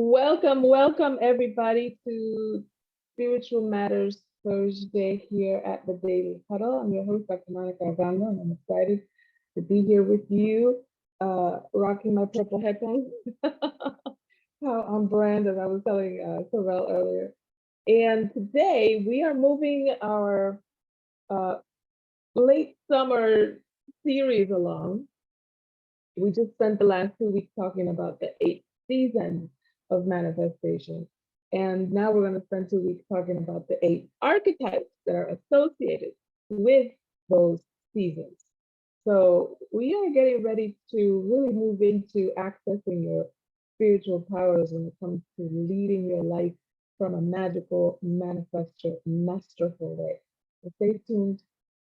Welcome, welcome everybody to Spiritual Matters Thursday here at the Daily Huddle. I'm your host, Dr. Monikah Ogando, and I'm excited to be here with you, rocking my purple headphones. How on brand, as I was telling Sorrel earlier. And today we are moving our uh, late summer series along. We just spent the last 2 weeks talking about the 8 seasons of manifestation. And now we're going to spend 2 weeks talking about the 8 archetypes that are associated with those seasons. So we are getting ready to really move into accessing your spiritual powers when it comes to leading your life from a magical, masterful way. So stay tuned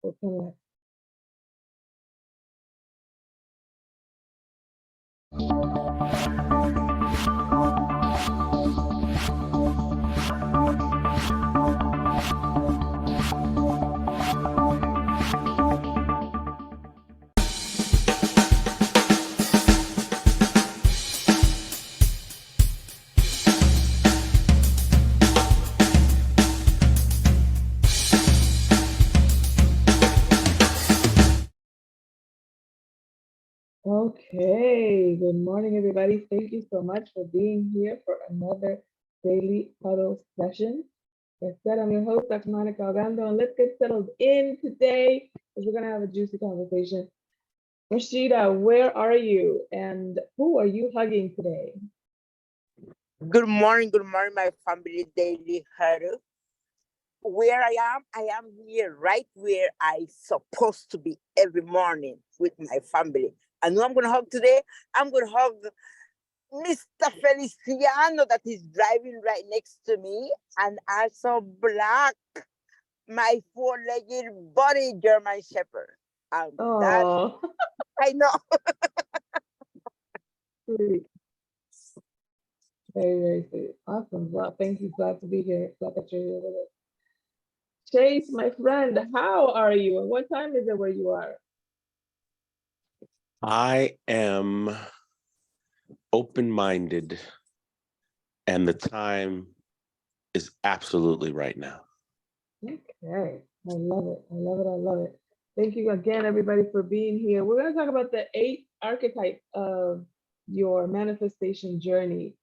for coming up. Okay, good morning, everybody. Thank you so much for being here for another daily huddle session. As said, I'm your host, Dr. Monikah Ogando, and let's get settled in today because we're going to have a juicy conversation. Rashida, where are you and who are you hugging today? Good morning, my family daily huddle. Where I am here right where I supposed to be every morning with my family. And who I'm going to hug today? I'm going to hug Mr. Feliciano that is driving right next to me, and also Black, my four-legged body German Shepherd. That Oh, I know. sweet. Very, very sweet. Awesome. Well, thank you. Glad to be here. Glad that you're here with us. Chase, my friend, how are you? And what time is it where you are? I am open-minded, and the time is absolutely right now. Okay. I love it. I love it. I love it. Thank you again, everybody, for being here. We're going to talk about the 8 archetypes of your manifestation journey.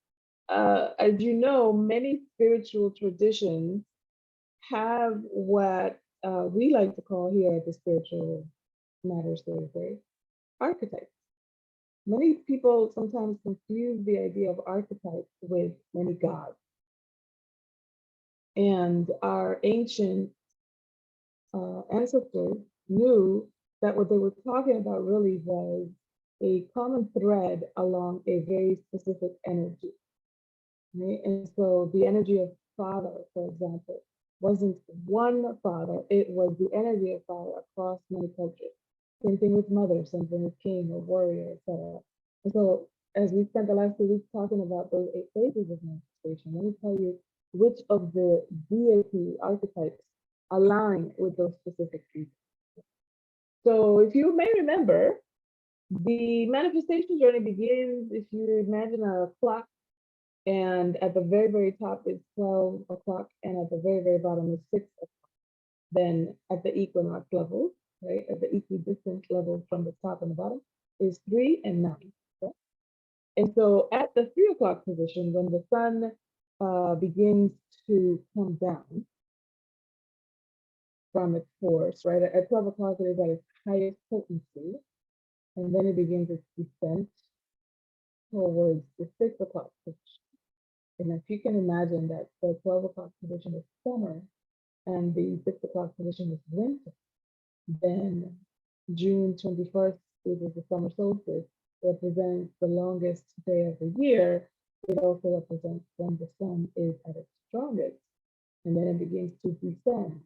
As you know, many spiritual traditions have what we like to call here at the Spiritual Matters Thursday archetypes. Many people sometimes confuse the idea of archetypes with many gods. And our ancient ancestors knew that what they were talking about really was a common thread along a very specific energy. Right? And so the energy of father, for example, wasn't one father, it was the energy of father across many cultures. Same thing with mother, same thing with king or warrior, etc. And so as we spent the last 2 weeks talking about those 8 phases of manifestation, let me tell you which of the deity archetypes align with those specific people. So if you may remember, the manifestation journey begins if you imagine a clock, and at the very, very top is 12 o'clock, and at the very, very bottom is 6 o'clock. Then at the equinox level, right, at the equidistant level from the top and the bottom is 3 and 9. Okay? And so at the 3 o'clock position, when the sun begins to come down from its force, right, at 12 o'clock it is at its highest potency, and then it begins its descent towards the 6 o'clock position. And if you can imagine that the 12 o'clock position is summer and the 6 o'clock position is winter, then June 21st, which is the summer solstice, represents the longest day of the year. It also represents when the sun is at its strongest. And then it begins to descend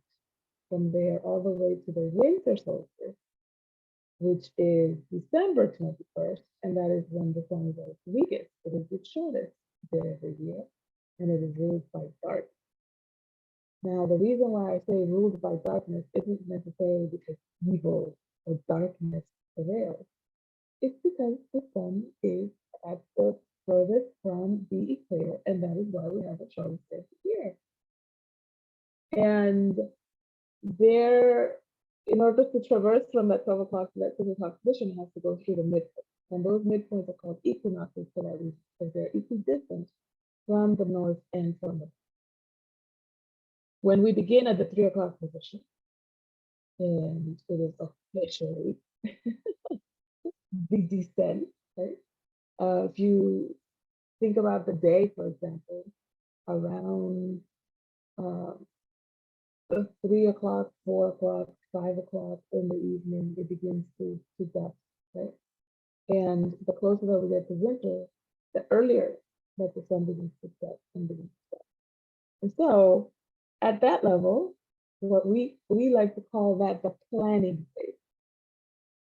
from there all the way to the winter solstice, which is December 21st, and that is when the sun is at its weakest. It is the shortest day of the year, and it is ruled by dark. Now, the reason why I say ruled by darkness isn't necessarily because evil or darkness prevails. It's because the sun is at the furthest from the equator, and that is why we have a troposphere here. And there, in order to traverse from that 12 o'clock to that 2 o'clock position, it has to go through the midpoint. And those midpoints are called equinoxes for that reason, because they're equidistant from the north and from the south. When we begin at the 3 o'clock position, and it is officially the descent, right? If you think about the day, for example, around 3 o'clock, 4 o'clock, 5 o'clock in the evening, it begins to dusk, right? And the closer that we get to winter, the earlier that the sun begins to set and begins to set. And so at that level, what we like to call that the planning phase.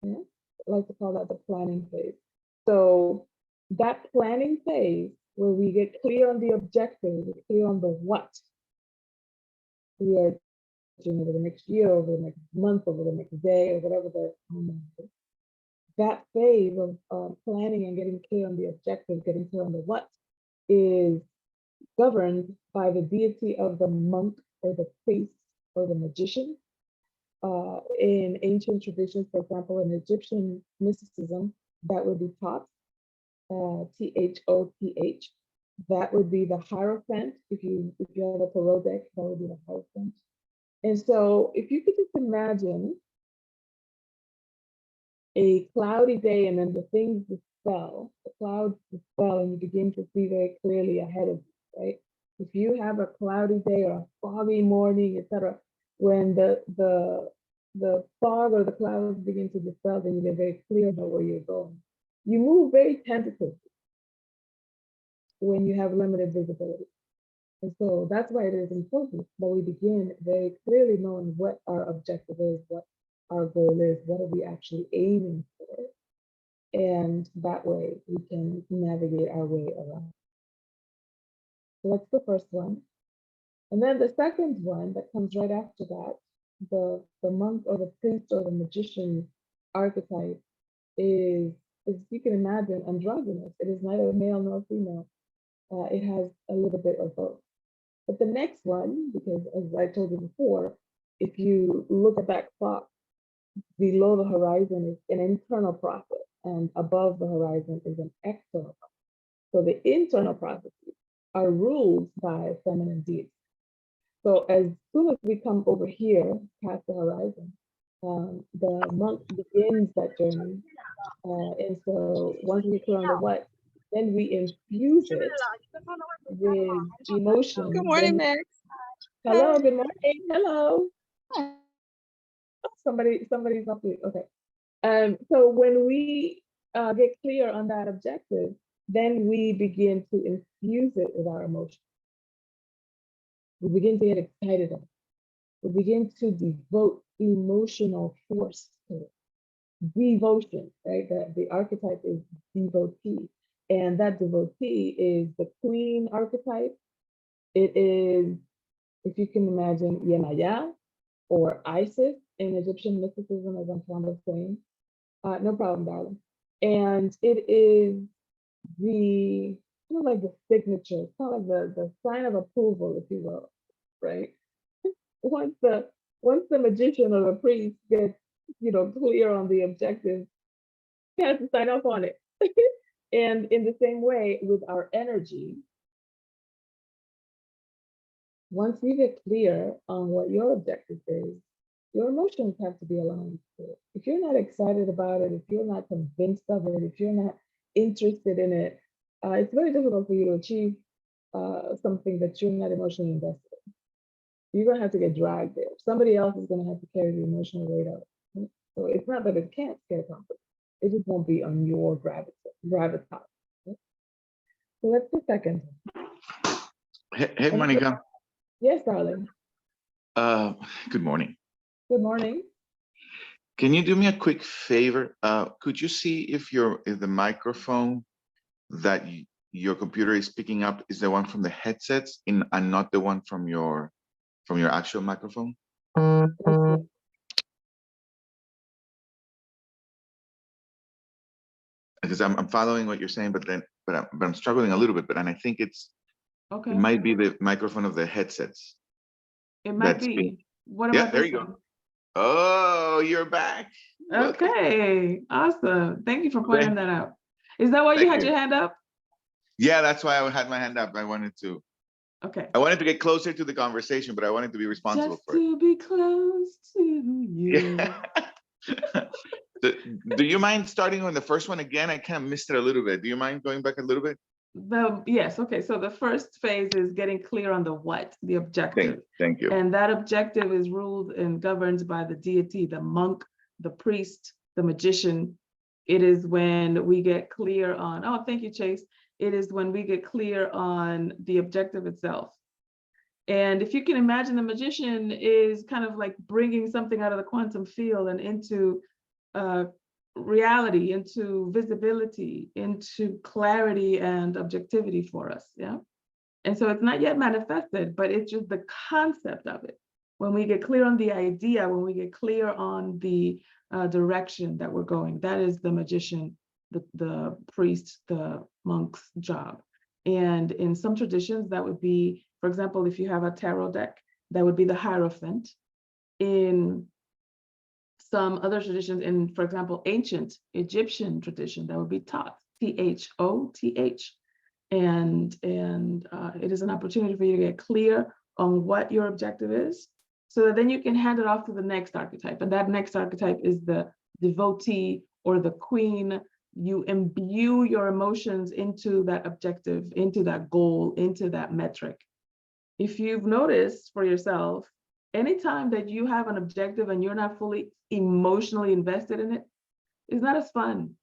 Yeah? I like to call that the planning phase. So that planning phase where we get clear on the objective, we're clear on the what we are doing over the next year, over the next month, over the next day, or whatever the moment is. That phase of planning and getting clear on the objective, getting clear on the what, is governed by the deity of the monk or the priest or the magician. In ancient traditions, for example, in Egyptian mysticism, that would be Thoth, Thoth. That would be the Hierophant. If you have a tarot deck, that would be the Hierophant. And so if you could just imagine a cloudy day and then the things dispel, the clouds dispel, and you begin to see very clearly ahead of you, right? If you have a cloudy day or a foggy morning, etc., when the fog or the clouds begin to dispel, then you get very clear about where you're going. You move very tentatively when you have limited visibility. And so that's why it is important that we begin very clearly knowing what our objective is, what our goal is, what are we actually aiming for. And that way we can navigate our way around. So that's the first one. And then the second one that comes right after that, the monk or the priest or the magician archetype is, as you can imagine, androgynous. It is neither male nor female. It has a little bit of both. But the next one, because as I told you before, if you look at that clock, below the horizon is an internal process, and above the horizon is an external process. So the internal processes are ruled by feminine deities. So as soon as we come over here, past the horizon, the monk begins that journey. And so once we clear on the what, then we infuse it with emotion. Good morning, Max. Hello, good morning. Hello. Oh, somebody's up there. Okay. So when we get clear on that objective, then we begin to infuse it with our emotions. We begin to get excited about it. We begin to devote emotional force to it. Devotion, right? The archetype is devotee. And that devotee is the queen archetype. It is, if you can imagine, Yemaya or Isis in Egyptian mysticism, as I'm fond of saying. No problem, darling. And it is the kind of like the signature, kind of like the sign of approval, if you will, right? Once the magician or the priest gets, clear on the objective, he has to sign off on it. And in the same way with our energy, once you get clear on what your objective is, your emotions have to be aligned to it. If you're not excited about it, if you're not convinced of it, if you're not interested in it, it's very difficult for you to achieve something that you're not emotionally invested in. You're going to have to get dragged there. Somebody else is going to have to carry the emotional weight of it. So it's not that it can't get accomplished. It just won't be on your gravitas. So that's the second. Hey, Monikah. Yes, darling. Good morning. Good morning. Can you do me a quick favor? Could you see if the microphone that your computer is picking up is the one from the headsets and not the one from your actual microphone? because I'm following what you're saying, but I'm struggling a little bit. And I think it Okay. might be the microphone of the headsets. It might That's be. What Yeah, about there this you go. one? Oh, you're back. Welcome. Okay, awesome. Thank you for Okay. pointing that out. Is that why you Thank had you. your hand up? Yeah, that's why I had my hand up. I wanted Okay. to get closer to the conversation, but I wanted to be responsible Just for it. to be close to you. Yeah. Do you mind starting on the first one again? I kind of missed it a little bit. Do you mind going back a little bit? Yes, okay. So the first phase is getting clear on the what, the objective. Thank you. And that objective is ruled and governed by the deity, the monk, the priest, the magician. It is when we get clear on, oh, thank you, Chase. It is when we get clear on the objective itself. And if you can imagine, the magician is kind of like bringing something out of the quantum field and into reality, into visibility, into clarity and objectivity for us, yeah? And so it's not yet manifested, but it's just the concept of it. When we get clear on the idea, when we get clear on the direction that we're going, that is the magician, the priest, the monk's job. And in some traditions, that would be, for example, if you have a tarot deck, that would be the Hierophant. In some other traditions, in, for example, ancient Egyptian tradition, that would be Thoth, Thoth. And it is an opportunity for you to get clear on what your objective is, so that then you can hand it off to the next archetype. And that next archetype is the devotee or the queen. You imbue your emotions into that objective, into that goal, into that metric. If you've noticed for yourself, anytime that you have an objective and you're not fully emotionally invested in it, it's not as fun.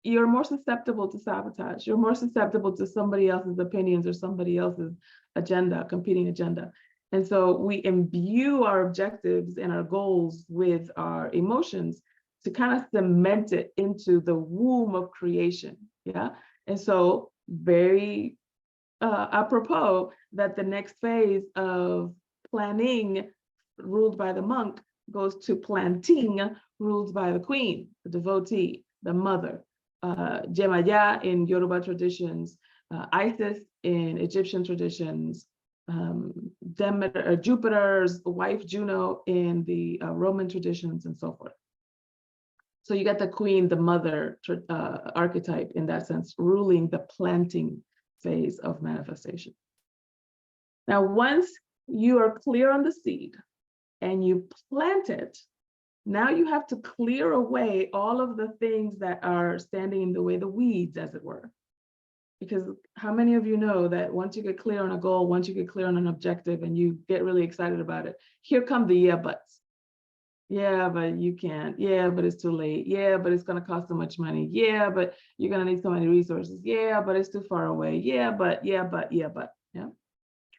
You're more susceptible to sabotage. You're more susceptible to somebody else's opinions or somebody else's agenda, competing agenda. And so we imbue our objectives and our goals with our emotions to kind of cement it into the womb of creation, yeah? And so very apropos that the next phase of planning, ruled by the monk, goes to planting, ruled by the queen, the devotee, the mother. Jemaya in Yoruba traditions, Isis in Egyptian traditions, Demeter, Jupiter's wife Juno in the Roman traditions, and so forth. So you got the queen, the mother archetype in that sense, ruling the planting phase of manifestation. Now, once you are clear on the seed and you plant it, now you have to clear away all of the things that are standing in the way, the weeds, as it were. Because how many of you know that once you get clear on a goal, once you get clear on an objective and you get really excited about it, here come the yeah buts. Yeah, but you can't. Yeah, but it's too late. Yeah, but it's going to cost so much money. Yeah, but you're going to need so many resources. Yeah, but it's too far away. Yeah, but. Yeah.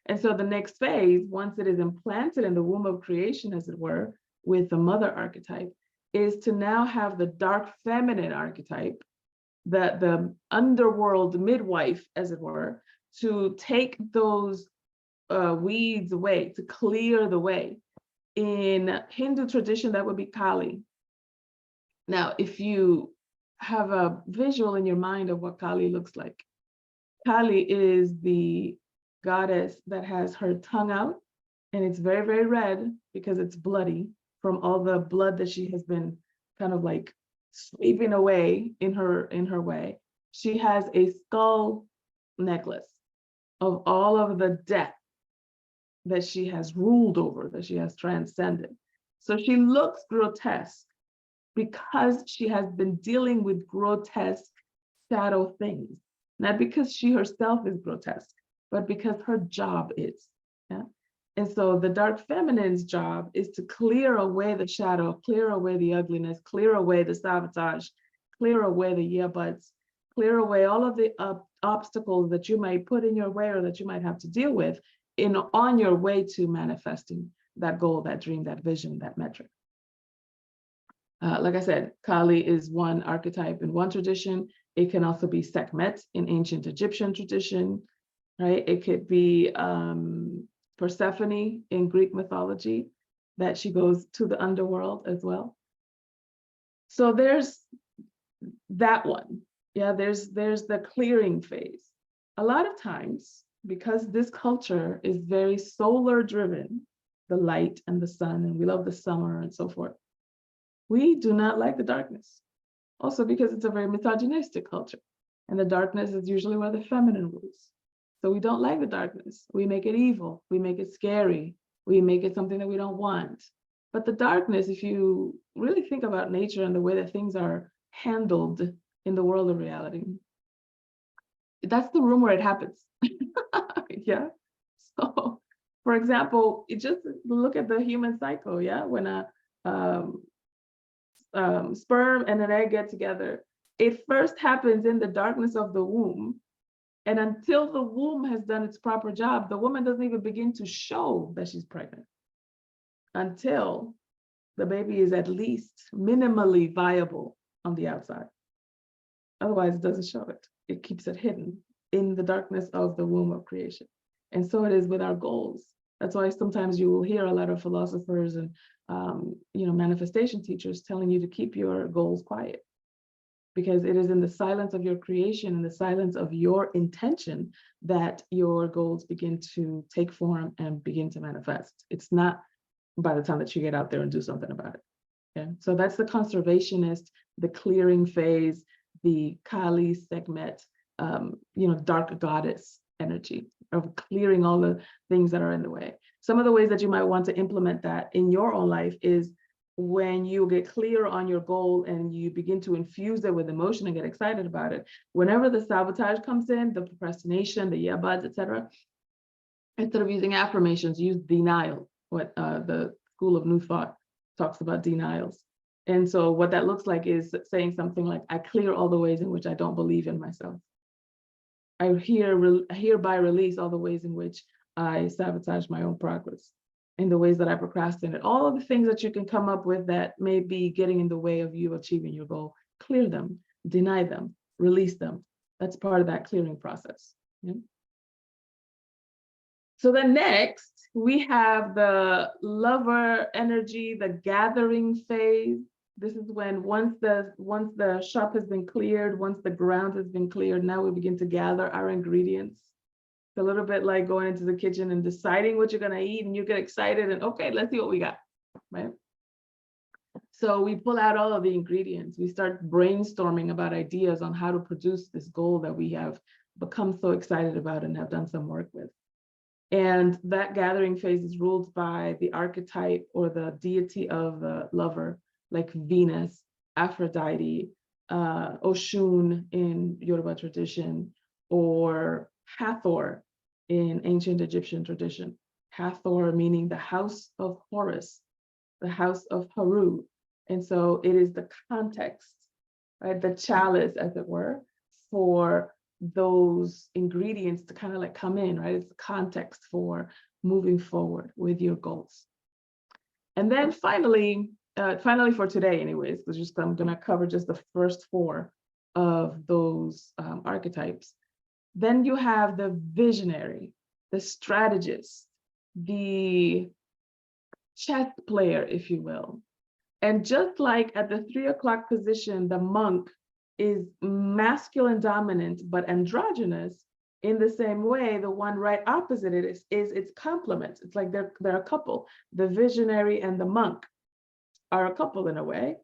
And so the next phase, once it is implanted in the womb of creation, as it were, with the mother archetype, is to now have the dark feminine archetype, the underworld midwife, as it were, to take those weeds away, to clear the way. In Hindu tradition, that would be Kali. Now, if you have a visual in your mind of what Kali looks like, Kali is the goddess that has her tongue out, and it's very, very red because it's bloody from all the blood that she has been kind of like sweeping away in her way. She has a skull necklace of all of the death that she has ruled over, that she has transcended. So she looks grotesque because she has been dealing with grotesque shadow things, not because she herself is grotesque, but because her job is. Yeah? And so the dark feminine's job is to clear away the shadow, clear away the ugliness, clear away the sabotage, clear away the yeah buts, clear away all of the obstacles that you might put in your way or that you might have to deal with on your way to manifesting that goal, that dream, that vision, that metric. Like I said, Kali is one archetype in one tradition. It can also be Sekhmet in ancient Egyptian tradition, right? It could be Persephone in Greek mythology, that she goes to the underworld as well. So there's that one. Yeah, there's the clearing phase. A lot of times, because this culture is very solar driven, the light and the sun, and we love the summer and so forth, we do not like the darkness. Also because it's a very misogynistic culture, and the darkness is usually where the feminine rules. So we don't like the darkness. We make it evil. We make it scary. We make it something that we don't want. But the darkness, if you really think about nature and the way that things are handled in the world of reality, that's the room where it happens. Yeah. So, for example, you just look at the human cycle. Yeah, when a sperm and an egg get together, it first happens in the darkness of the womb. And until the womb has done its proper job, the woman doesn't even begin to show that she's pregnant until the baby is at least minimally viable on the outside. Otherwise, it doesn't show it. It keeps it hidden in the darkness of the womb of creation. And so it is with our goals. That's why sometimes you will hear a lot of philosophers and manifestation teachers telling you to keep your goals quiet, because it is in the silence of your creation, in the silence of your intention, that your goals begin to take form and begin to manifest. It's not by the time that you get out there and do something about it. Okay? So that's the conservationist, the clearing phase, the Kali Sekhmet, dark goddess energy of clearing all the things that are in the way. Some of the ways that you might want to implement that in your own life is when you get clear on your goal and you begin to infuse it with emotion and get excited about it. Whenever the sabotage comes in, the procrastination, the yeah buts, etc., instead of using affirmations, use denial. What the School of New Thought talks about denials. And so what that looks like is saying something like, I clear all the ways in which I don't believe in myself. I hereby release all the ways in which I sabotage my own progress, in the ways that I procrastinate. All of the things that you can come up with that may be getting in the way of you achieving your goal, clear them, deny them, release them. That's part of that clearing process. Yeah? So then next, we have the lover energy, the gathering phase. This is when once the shop has been cleared, once the ground has been cleared, now we begin to gather our ingredients. It's a little bit like going into the kitchen and deciding what you're gonna eat, and you get excited and okay, let's see what we got, right? So we pull out all of the ingredients. We start brainstorming about ideas on how to produce this goal that we have become so excited about and have done some work with. And that gathering phase is ruled by the archetype or the deity of the lover, like Venus, Aphrodite, Oshun in Yoruba tradition, or Hathor in ancient Egyptian tradition. Hathor meaning the house of Horus, the house of Haru. And so it is the context, right, the chalice, as it were, for those ingredients to kind of like come in, right? It's the context for moving forward with your goals. And then finally for today anyways, because I'm gonna cover just the first 4 of those archetypes. Then you have the visionary, the strategist, the chess player, if you will. And just like at the 3 o'clock position, the monk is masculine dominant, but androgynous, in the same way, the one right opposite it is its complement. It's like they're a couple. The visionary and the monk are a couple in a way.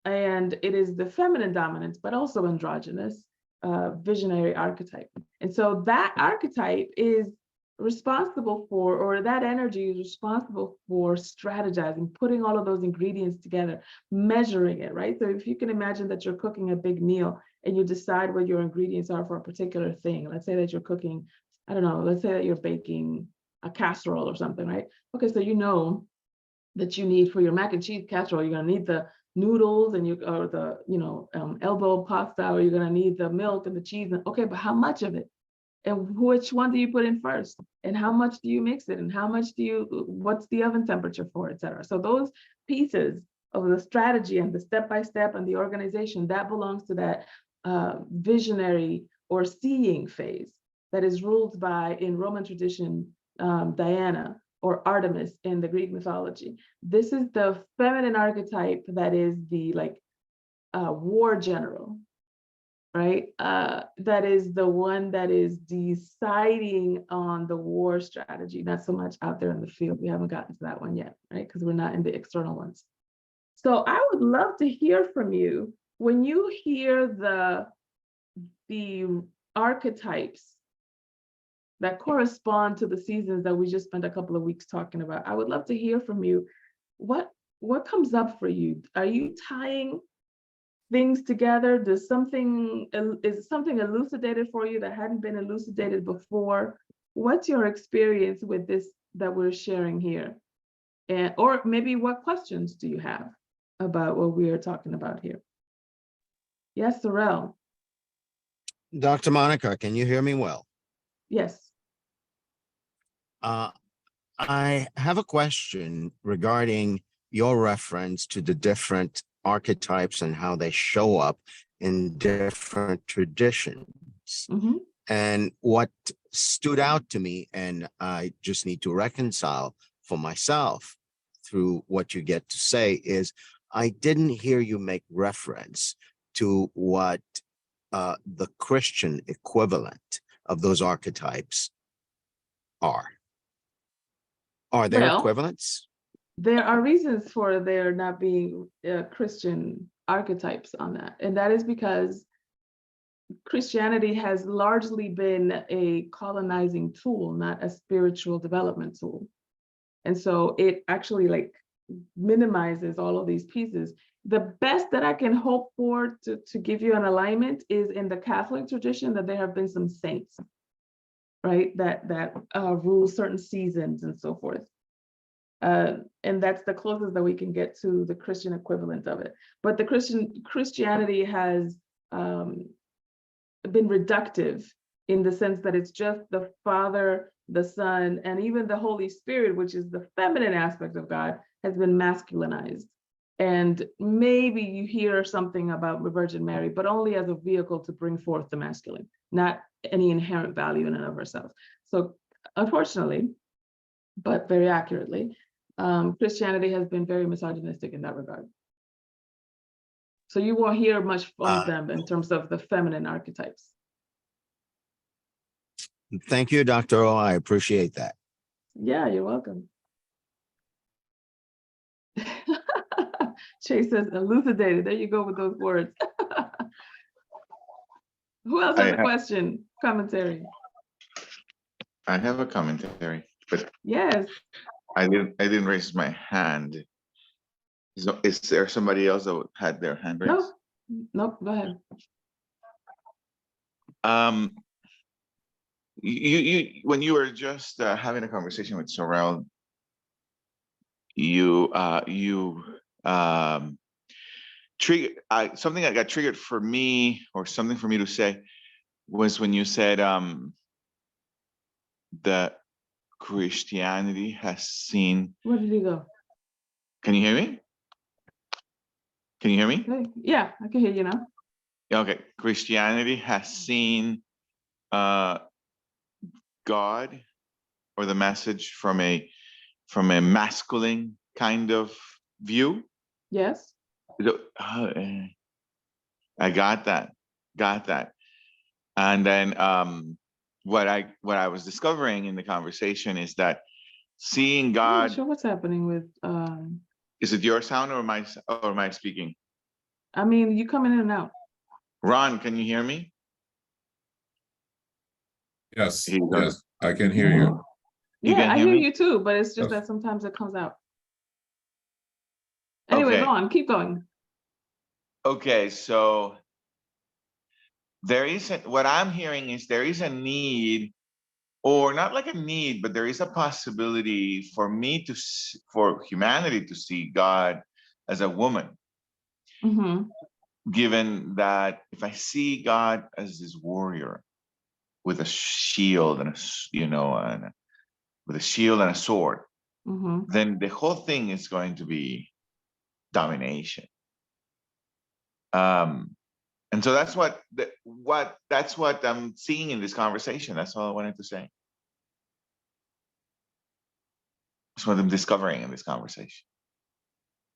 And it is the feminine dominant, but also androgynous visionary archetype. And so that archetype is responsible for, or that energy is responsible for strategizing, putting all of those ingredients together, measuring it, right? So if you can imagine that you're cooking a big meal and you decide what your ingredients are for a particular thing. Let's say that you're cooking, I don't know, let's say that you're baking a casserole or something, right? Okay, so you know that you need for your mac and cheese casserole, you're gonna need the noodles and elbow pasta, or you're gonna need the milk and the cheese. And okay, but how much of it? And which one do you put in first? And how much do you mix it? And how much what's the oven temperature for, et cetera? So those pieces of the strategy and the step-by-step and the organization, that belongs to that visionary or seeing phase that is ruled by, in Roman tradition, Diana or Artemis in the Greek mythology. This is the feminine archetype that is the war general, right? That is the one that is deciding on the war strategy, not so much out there in the field. We haven't gotten to that one yet, right? Because we're not in the external ones. So I would love to hear from you when you hear the archetypes that correspond to the seasons that we just spent a couple of weeks talking about. I would love to hear from you. What comes up for you? Are you tying things together? Is something elucidated for you that hadn't been elucidated before? What's your experience with this that we're sharing here? And or maybe what questions do you have about what we are talking about here? Yes, Sorrel. Dr. Monikah, can you hear me well? Yes. I have a question regarding your reference to the different archetypes and how they show up in different traditions. Mm-hmm. And what stood out to me, and I just need to reconcile for myself through what you get to say, is I didn't hear you make reference to what the Christian equivalent of those archetypes are. Are there Well, equivalents? there are reasons for there not being Christian archetypes on that. And that is because Christianity has largely been a colonizing tool, not a spiritual development tool. And so it actually like minimizes all of these pieces. The best that I can hope for to give you an alignment is in the Catholic tradition that there have been some saints, right? That rule certain seasons and so forth. And that's the closest that we can get to the Christian equivalent of it. But the Christianity has been reductive in the sense that it's just the Father, the Son, and even the Holy Spirit, which is the feminine aspect of God, has been masculinized. And maybe you hear something about the Virgin Mary, but only as a vehicle to bring forth the masculine, not any inherent value in and of herself. So unfortunately, but very accurately, Christianity has been very misogynistic in that regard. So you won't hear much from them in terms of the feminine archetypes. Thank you, Dr. O. I appreciate that. Yeah, you're welcome. Chase says elucidated. There you go with those words. Who else has a question, commentary? I have a commentary, but Yes. I didn't raise my hand. So is there somebody else that had their hand raised? No, nope, go ahead. You when you were just having a conversation with Sorrel, triggered something that got triggered for me, or something for me to say, was when you said that Christianity has seen. Where did he go? Can you hear me? Can you hear me? Okay. Yeah, I can hear you now. Okay. Christianity has seen God, or the message from a masculine kind of view. Yes. I got that. And then what I was discovering in the conversation is that seeing God. I'm not sure what's happening with Is it your sound or am I speaking? I mean, you coming in and out. Ron, can you hear me? Yes, yes, I can hear you. Yeah, I hear me? you too, but it's just Yes. that sometimes it comes out. Anyway, Okay. go on, keep going. Okay, so what I'm hearing is there is a need, or not like a need, but there is a possibility for humanity to see God as a woman. Mm-hmm. Given that if I see God as this warrior with a shield and with a shield and a sword, Mm-hmm. then the whole thing is going to be domination. And so that's what I'm seeing in this conversation. That's all I wanted to say. That's what I'm discovering in this conversation.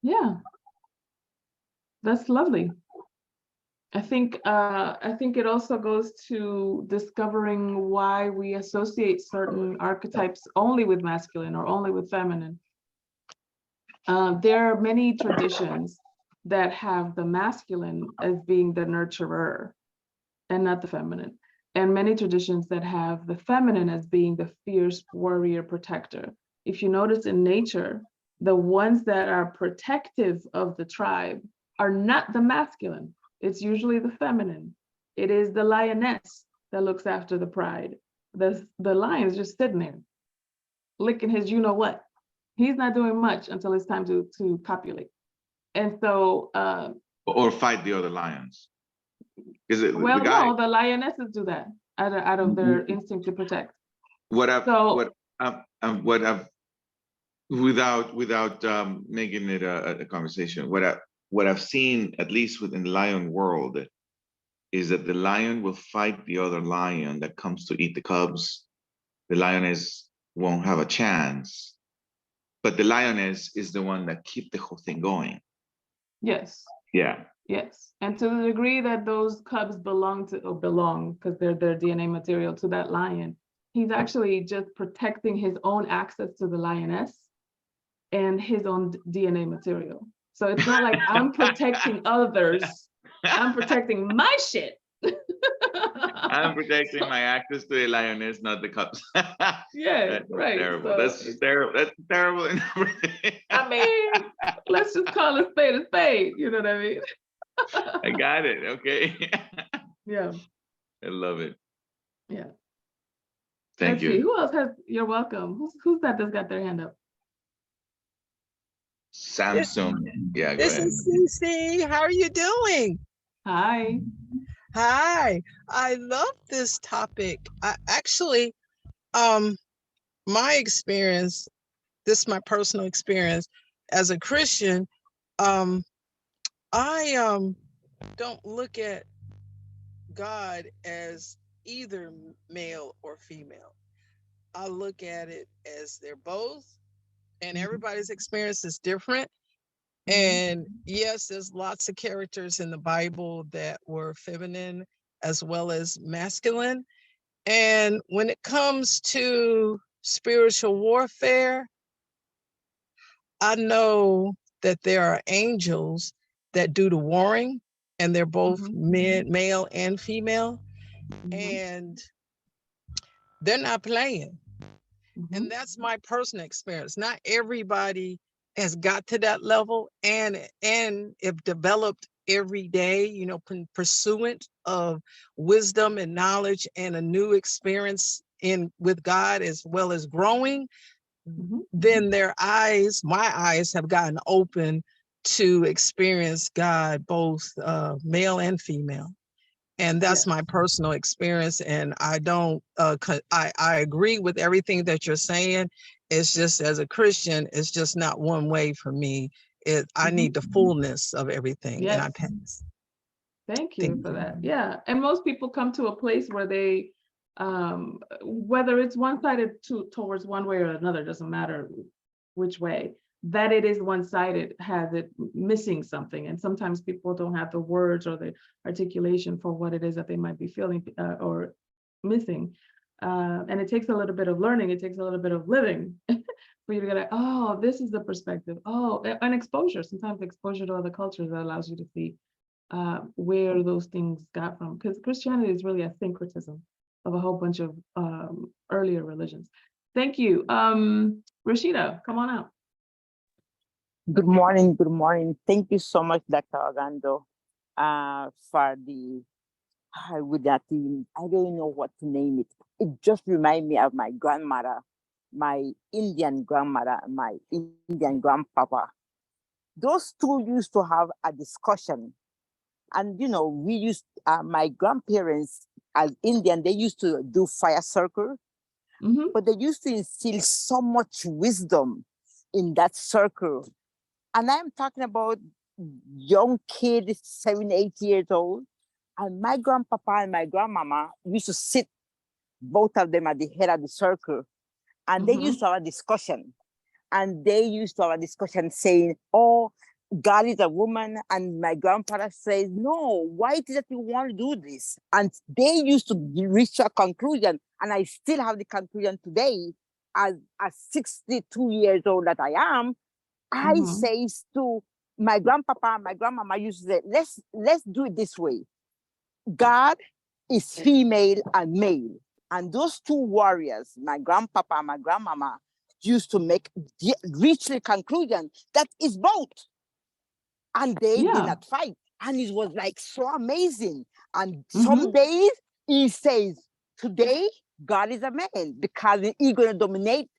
Yeah. That's lovely. I think it also goes to discovering why we associate certain archetypes only with masculine or only with feminine. There are many traditions that have the masculine as being the nurturer and not the feminine, and many traditions that have the feminine as being the fierce warrior protector. If you notice in nature, the ones that are protective of the tribe are not the masculine. It's usually the feminine. It is the lioness that looks after the pride. The lion is just sitting there, licking his you-know-what. He's not doing much until it's time to copulate. And so... or fight the other lions. Is it well, the guy? no, the lionesses do that out of their instinct to protect. Without making it a conversation, what I've seen, at least within the lion world, is that the lion will fight the other lion that comes to eat the cubs. The lioness won't have a chance, but the lioness is the one that keeps the whole thing going. Yes. Yeah. Yes. And to the degree that those cubs belong because they're their DNA material to that lion, he's actually just protecting his own access to the lioness and his own DNA material. So it's not like I'm protecting others. I'm protecting my shit. I'm protecting my access to the lioness, not the cubs. Yeah, That's right. terrible. So That's terrible. That's terrible. I mean, let's just call a spade a spade. You know what I mean? I got it. Okay. Yeah. I love it. Yeah. Thank you. See, who else has? You're welcome. Who's that that's got their hand up? Samsung. Yeah, go This ahead. is Cece. How are you doing? Hi. Hi. I love this topic. I actually, my experience, this is my personal experience as a Christian. I don't look at God as either male or female. I look at it as they're both, and everybody's experience is different. And yes, there's lots of characters in the Bible that were feminine as well as masculine. And when it comes to spiritual warfare, I know that there are angels that do the warring, and they're both male and female, and they're not playing. And that's my personal experience. Not everybody has got to that level, and if developed every day, you know, pursuant of wisdom and knowledge and a new experience with God, as well as growing, then my eyes have gotten open to experience God, both male and female. And that's my personal experience. And I don't, I agree with everything that you're saying. It's just, as a Christian, it's just not one way for me. I need the fullness of everything. Yes. And I pass. Thank you for that. Yeah. And most people come to a place where they, whether it's one-sided towards one way or another, doesn't matter which way, that it is one-sided has it missing something. And sometimes people don't have the words or the articulation for what it is that they might be feeling or missing. And it takes a little bit of learning. It takes a little bit of living for you to get, oh, this is the perspective. Oh, and exposure. Sometimes exposure to other cultures that allows you to see where those things got from. Because Christianity is really a syncretism of a whole bunch of earlier religions. Thank you. Rashida, come on out. Good morning. Good morning. Thank you so much, Dr. Ogando, for the, I don't know what to name it. It just reminds me of my grandmother, my Indian grandmother, and my Indian grandpapa. Those two used to have a discussion. And, you know, we used, my grandparents as Indian, they used to do fire circle, but they used to instill so much wisdom in that circle. And I'm talking about young kids, 7, 8 years old. And my grandpapa and my grandmama used to sit, both of them at the head of the circle. And they used to have a discussion. And they used to have a discussion saying, oh, God is a woman, and my grandfather says, no, why is it that you want to do this? And they used to reach a conclusion, and I still have the conclusion today, as 62 years old that I am. I says to my grandpapa and my grandmama used to say, let's do it this way. God is female and male. And those two warriors, my grandpapa and my grandmama, used to reach the conclusion that it's both. And they did not fight. And it was like so amazing. And some days he says, today God is a man because he's going to dominate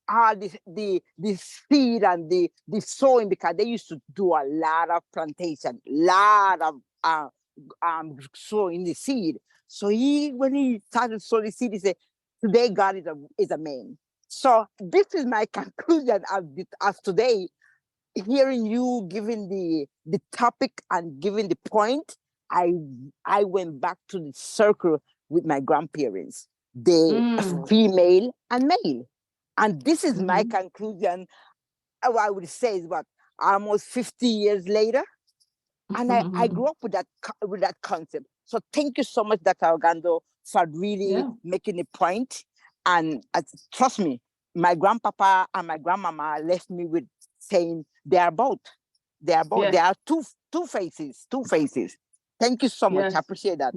all the seed and the sowing, because they used to do a lot of plantation, lot of sowing the seed. So when he started sowing the seed, he said, today God is a man. So this is my conclusion as today. Hearing you giving the topic and giving the point, I went back to the circle with my grandparents, the female and male. And this is my conclusion. I would say is what, almost 50 years later. And I grew up with that concept. So thank you so much, Dr. Ogando, for really making a point. And trust me, my grandpapa and my grandmama left me with saying they are both. They are both. They are two faces. Thank you so much. I appreciate that.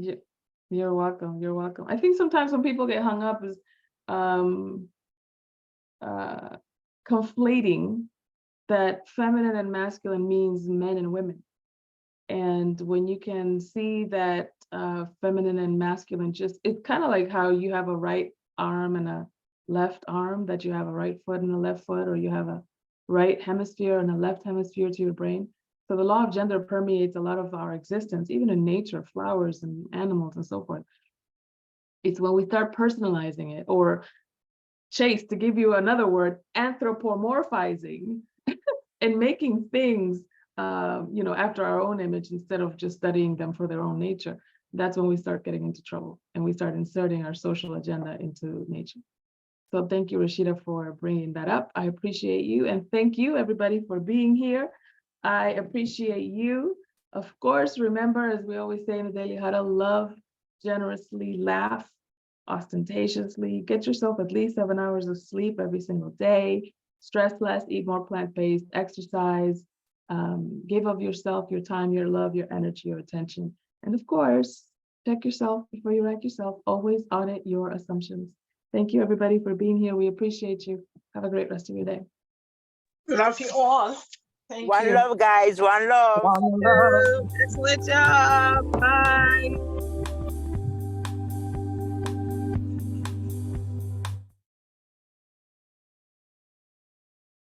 You're welcome. You're welcome. I think sometimes when people get hung up is conflating that feminine and masculine means men and women. And when you can see that feminine and masculine, it's kind of like how you have a right arm and a left arm, that you have a right foot and a left foot, or you have a right hemisphere and a left hemisphere to your brain. So the law of gender permeates a lot of our existence, even in nature, flowers and animals and so forth. It's when we start personalizing it, or Chase, to give you another word, anthropomorphizing and making things after our own image instead of just studying them for their own nature. That's when we start getting into trouble and we start inserting our social agenda into nature. So thank you, Rashida, for bringing that up. I appreciate you. And thank you, everybody, for being here. I appreciate you. Of course, remember, as we always say in the Daily Huddle, love generously, laugh ostentatiously, get yourself at least 7 hours of sleep every single day, stress less, eat more plant-based, exercise, give of yourself, your time, your love, your energy, your attention. And of course, check yourself before you wreck yourself. Always audit your assumptions. Thank you, everybody, for being here. We appreciate you. Have a great rest of your day. Love you all. Thank you. One love, guys. One love. One love. Excellent job. Bye.